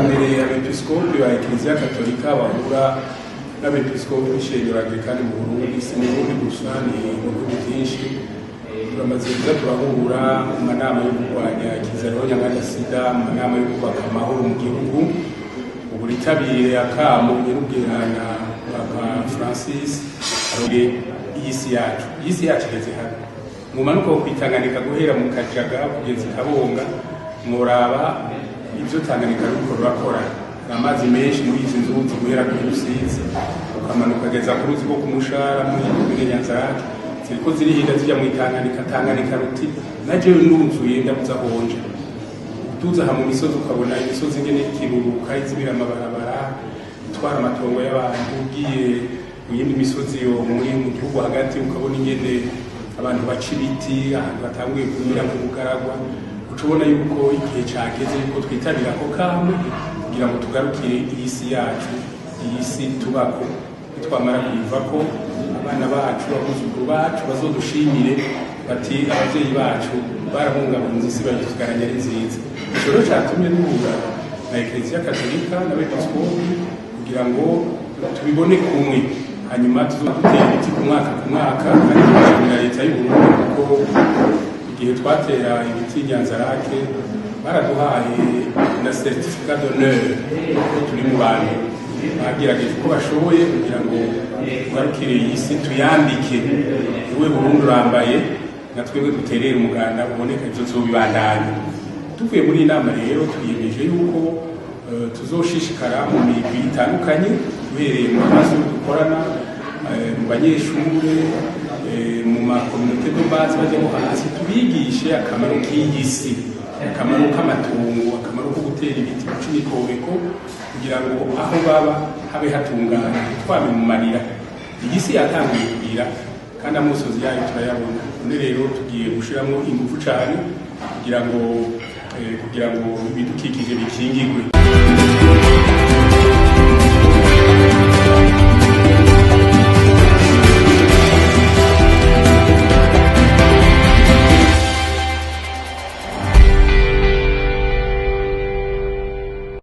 mbere abepiskopi ba Ekleziya Katolika bahura n'abepiskopi b'ishengero Anglikani mu Burundi, si mu Burundi gusa, ni mu bihugu byinshi. Turamaze kuza turahura mu manama yo kurwanya ikizaro nyanganda sida, mu manama yo kubaka amahoro mu gihugu. Ubu ritabiriye akamo nyirubwirana Papa Francis aroge iy'isi yacu igeze hano. Mumanuka wo kwitanganika guhera mu Kajaga kugeza Kabonga, muraba ibyo Tanganyika riko rurakora. Amazi menshi muri izi nzuzi guhera ku Rusizi ukamanuka kugeza ku ruzi rwo kumushara muri Nyanzarake, ziriko zirihinda zijya mu Tanganyika ruti naje ndunzuye ndabuza honje. Tuza mu misozi ukabona imisozi ngene ikiruruka izibira amabarabara itwara amatongo y'abantu, ugiye mu yindi misozi yo muri mu gihugu hagati ukabona ingene abantu baca ibiti, ahantu batanguye kumira mu bugaragwa. Ucubona yuko igihe cageze yuko twitabira ako kamwe kugira ngo tugarukire iy'isi yacu, iy'isi tubako. Twamara kuyivako abana bacu, abuzukuru bacu bazodushimire bati abavyeyi bacu barabungabunze isi bayisigaranye ari nziza. Ico rero catumye duhura na Ekleziya Katolika n'abepiskopi kugira ngo tubibone kumwe, hanyuma tuzodutera ibiti ku mwaka na leta y'u Burundi, kuko igihe twatera ibiti Nyanzarake baraduhaye na certificat d'honneur ko turi mu bantu bagerageje uko bashoboye kugira ngo tugarukire iy'isi tuyandike. Iwe Burundi urambaye, na twebwe duterere umuganda uboneka ivyo zobibandanya. Tuvuye muri inama rero twiyemeje yuko tuzoshishikara mu migwi itandukanye, duhereye mu mazu dukorana, mu banyeshure, mu makominote de base bajyamo hasi, tubigishe akamaro k'iy'isi, akamaro k'amatungo, akamaro ko gutera ibiti, guca imikobeko kugira ngo aho baba habe hatunganye, twame mu marira. Iy'isi yatanguye kugira kandi amusozi yayo turayabona. None rero tugiye gushiramo ingufu cyane kugira ngo ibidukikije bikingirwe.